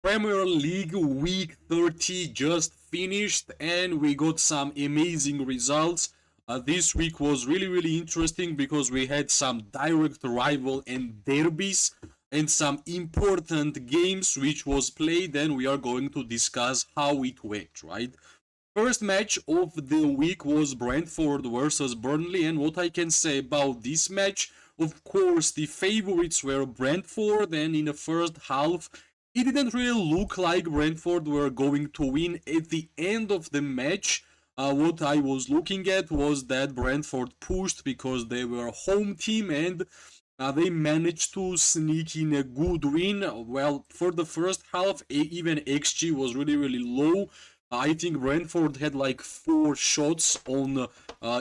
Premier League Week 30 just finished and we got some amazing results. This week was really interesting because we had some direct rival and derbies and some important games which was played, and we are going to discuss how it went, right? First match of the week was Brentford versus Burnley, and what I can say about this match, of course, the favorites were Brentford, and in the first half, it didn't really look like Brentford were going to win. At the end of the match, what I was looking at was that Brentford pushed because they were home team and they managed to sneak in a good win. Well, for the first half, even XG was really low. I think Brentford had like 4 shots on,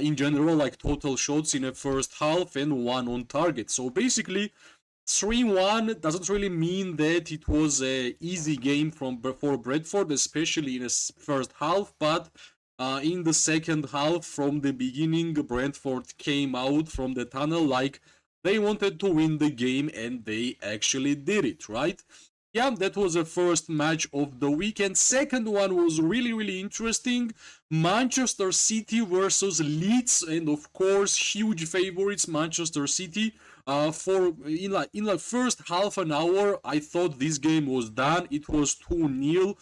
in general, like total shots in the first half and 1 on target. So basically, 3-1 doesn't really mean that it was a easy game for Brentford, especially in the first half, but in the second half, from the beginning, Brentford came out from the tunnel like they wanted to win the game, and they actually did it, right? Yeah, that was the first match of the weekend. Second one was really interesting. Manchester City versus Leeds, and of course, huge favorites, Manchester City. For in the first half an hour, I thought this game was done. It was 2-0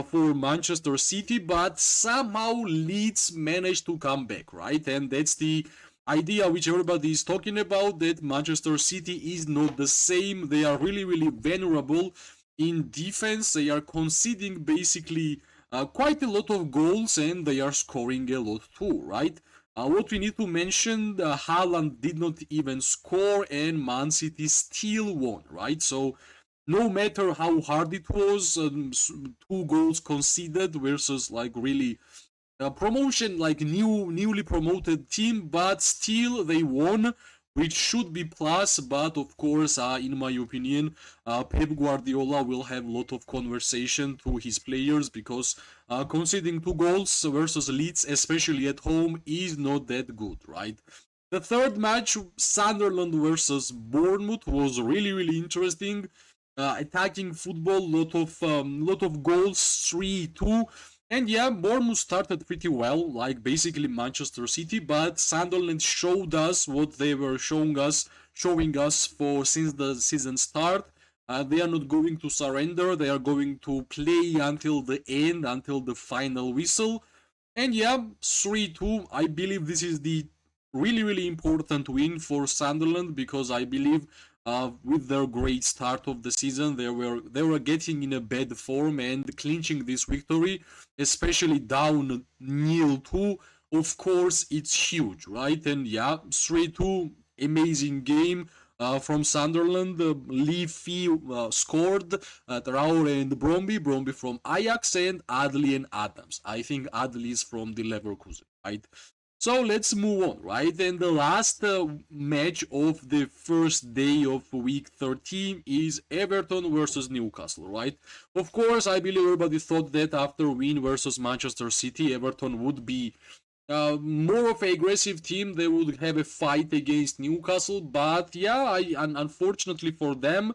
for Manchester City, but somehow Leeds managed to come back, right? And that's the idea which everybody is talking about, that Manchester City is not the same. They are really vulnerable in defense. They are conceding basically quite a lot of goals, and they are scoring a lot too, right? What we need to mention, Haaland did not even score and Man City still won, right? So no matter how hard it was, 2 goals conceded versus like really promotion, like newly promoted team, but still they won, which should be plus. But of course, in my opinion, Pep Guardiola will have a lot of conversation to his players because conceding 2 goals versus Leeds, especially at home, is not that good, right? The third match, Sunderland versus Bournemouth, was really interesting. Attacking football, lot of goals, 3-2. And yeah, Bournemouth started pretty well, like basically Manchester City, but Sunderland showed us what they were showing us for since the season start. They are not going to surrender. They are going to play until the end, until the final whistle. And yeah, 3-2. I believe this is the really important win for Sunderland, because I believe with their great start of the season, they were getting in a bad form, and clinching this victory, especially down 0-2, of course, it's huge, right? And yeah, 3-2, amazing game. From Sunderland, Leafy scored, Traore and Bromby from Ajax, and Adli and Adams. I think Adli is from the Leverkusen, right? So let's move on, right? And the last match of the first day of week 13 is Everton versus Newcastle, right? Of course, I believe everybody thought that after win versus Manchester City, Everton would be more of an aggressive team. They would have a fight against Newcastle, but yeah, unfortunately for them,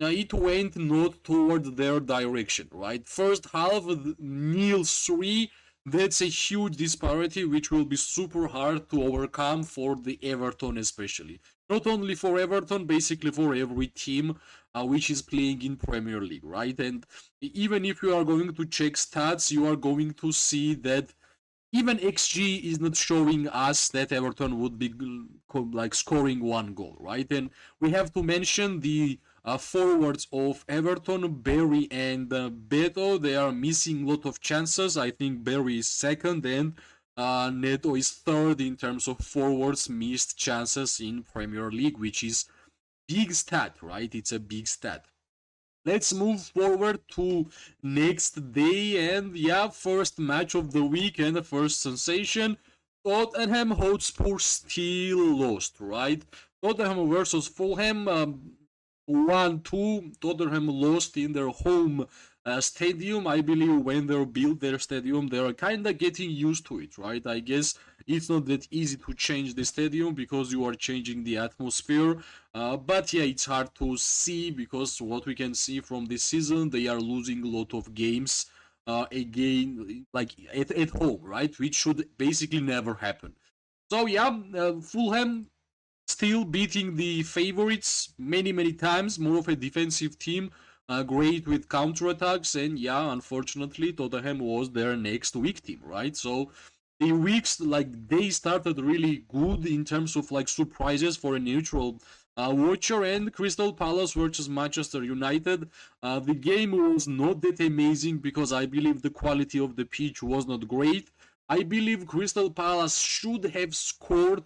it went not toward their direction, right? First half, 0-3. That's a huge disparity which will be super hard to overcome for the Everton, especially. Not only for Everton, basically for every team which is playing in Premier League, right? And even if you are going to check stats, you are going to see that even XG is not showing us that Everton would be like scoring 1 goal, right? And we have to mention the forwards of Everton, Barry and Beto. They are missing a lot of chances. I think Barry is second, and Neto is third in terms of forwards missed chances in Premier League, which is big stat, right? It's a big stat. Let's move forward to next day, and yeah, first match of the week and the first sensation. Tottenham Hotspur still lost, right? Tottenham versus Fulham. 1-2. Tottenham lost in their home stadium. I believe when they built their stadium, they are kind of getting used to it, right? I guess it's not that easy to change the stadium because you are changing the atmosphere. But yeah, it's hard to see because what we can see from this season, they are losing a lot of games again, like at home, right? Which should basically never happen. So yeah, Fulham still beating the favorites many times. More of a defensive team, great with counterattacks, and yeah, unfortunately, Tottenham was their next weak team, right? So the weeks like they started really good in terms of like surprises for a neutral watcher, and Crystal Palace versus Manchester United. The game was not that amazing because I believe the quality of the pitch was not great. I believe Crystal Palace should have scored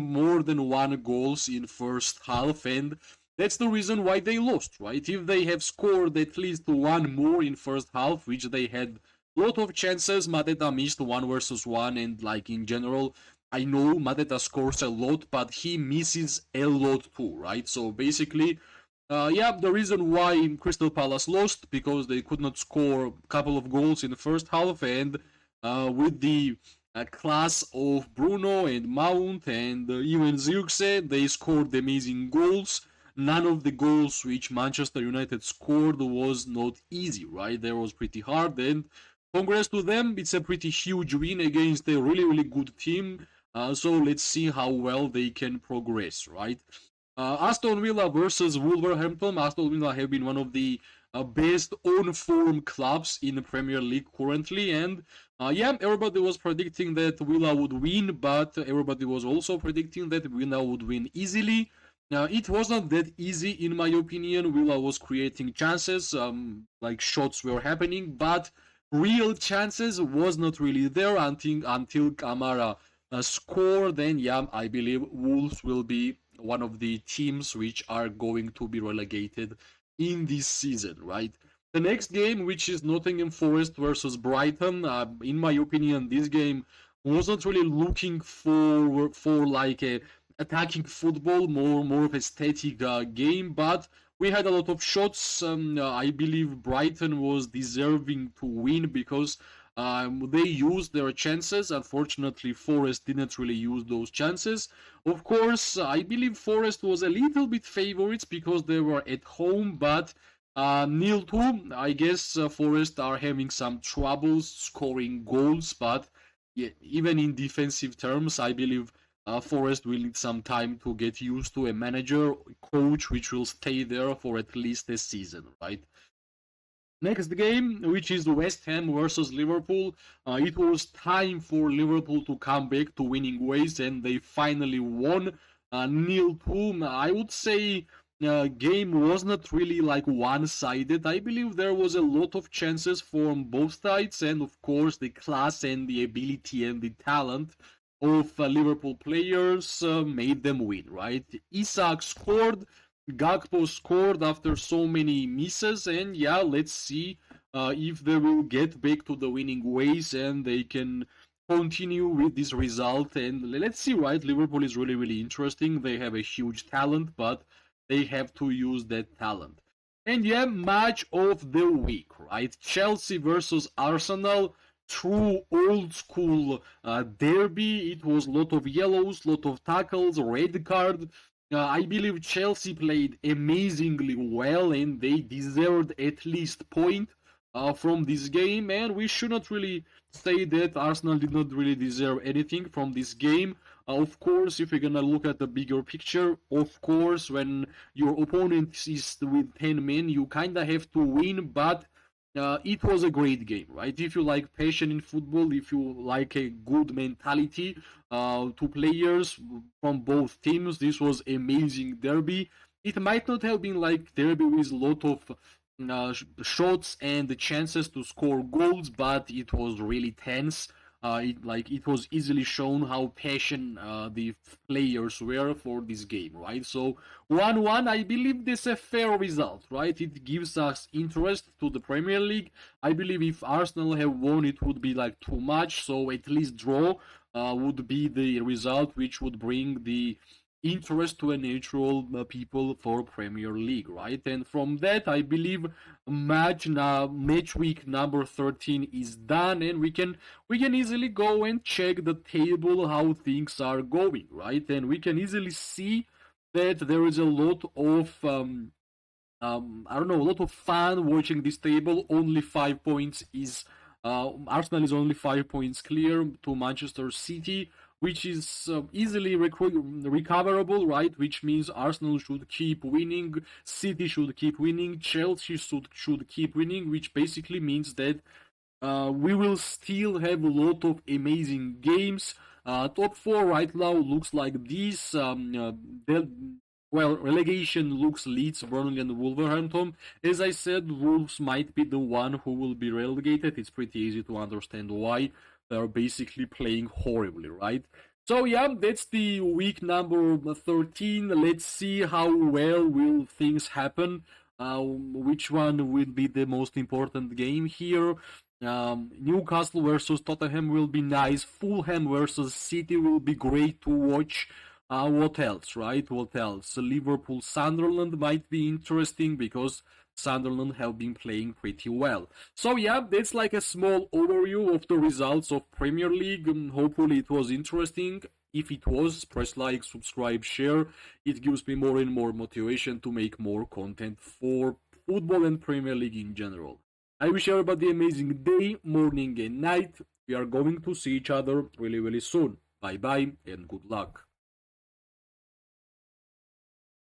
more than one goals in first half, and that's the reason why they lost, right? If they have scored at least one more in first half, which they had a lot of chances, Mateta missed one versus one, and like in general, I know Mateta scores a lot, but he misses a lot too, right? So basically, yeah, the reason why Crystal Palace lost because they could not score a couple of goals in the first half, and with the class of Bruno and Mount and even Zirkzee, they scored amazing goals. None of the goals which Manchester United scored was not easy, right? They was pretty hard, and congrats to them. It's a pretty huge win against a really good team. So let's see how well they can progress, right? Aston Villa versus Wolverhampton. Aston Villa have been one of the best on-form clubs in the Premier League currently, and yeah, everybody was predicting that Villa would win, but everybody was also predicting that Villa would win easily. It wasn't that easy, in my opinion. Villa was creating chances, like shots were happening, but real chances was not really there until Kamara scored. Then yeah, I believe Wolves will be one of the teams which are going to be relegated in this season, right? The next game, which is Nottingham Forest versus Brighton, in my opinion, this game wasn't really looking for like a attacking football, more of a static game, but we had a lot of shots. I believe Brighton was deserving to win because they used their chances. Unfortunately, Forest didn't really use those chances. Of course, I believe Forest was a little bit favorites because they were at home, but 0-2. I guess Forest are having some troubles scoring goals, but yeah, even in defensive terms, I believe Forest will need some time to get used to a manager, coach, which will stay there for at least a season, right? Next game, which is West Ham versus Liverpool. It was time for Liverpool to come back to winning ways, and they finally won 0-2. I would say game was not really like one-sided. I believe there was a lot of chances from both sides, and of course the class and the ability and the talent of Liverpool players made them win, right? Isak scored, Gakpo scored after so many misses, and yeah, let's see if they will get back to the winning ways and they can continue with this result. And let's see, right? Liverpool is really interesting. They have a huge talent, but they have to use that talent. And yeah, match of the week, right? Chelsea versus Arsenal. True old school derby. It was a lot of yellows, lot of tackles, red card. I believe Chelsea played amazingly well and they deserved at least point from this game. And we should not really say that Arsenal did not really deserve anything from this game. Of course, if you're gonna look at the bigger picture, of course, when your opponent is with 10 men, you kinda have to win, but it was a great game, right? If you like passion in football, if you like a good mentality to players from both teams, this was amazing derby. It might not have been like derby with a lot of shots and the chances to score goals, but it was really tense. It was easily shown how passionate the players were for this game, right? So 1-1, I believe this is a fair result, right? It gives us interest to the Premier League. I believe if Arsenal have won, it would be like too much. So at least draw would be the result, which would bring the interest to a natural people for Premier League, right? And from that, I believe match week number 13 is done, and we can easily go and check the table how things are going, right? And we can easily see that there is a lot of I don't know, a lot of fun watching this table. Only 5 points is Arsenal is only 5 points clear to Manchester City, which is easily recoverable, right? Which means Arsenal should keep winning, City should keep winning, Chelsea should keep winning, which basically means that we will still have a lot of amazing games. Top four right now looks like this. Well, relegation looks Leeds, Burnley, and Wolverhampton. As I said, Wolves might be the one who will be relegated. It's pretty easy to understand why. They're basically playing horribly, right? So yeah, that's the week number 13. Let's see how well will things happen. Which one will be the most important game here? Newcastle versus Tottenham will be nice. Fulham versus City will be great to watch. What else, right? What else? Liverpool, Sunderland might be interesting because Sunderland have been playing pretty well. So yeah, that's like a small overview of the results of Premier League. Hopefully it was interesting. If it was, press like, subscribe, share. It gives me more and more motivation to make more content for football and Premier League in general. I wish everybody an amazing day, morning and night. We are going to see each other really, really soon. Bye bye and good luck.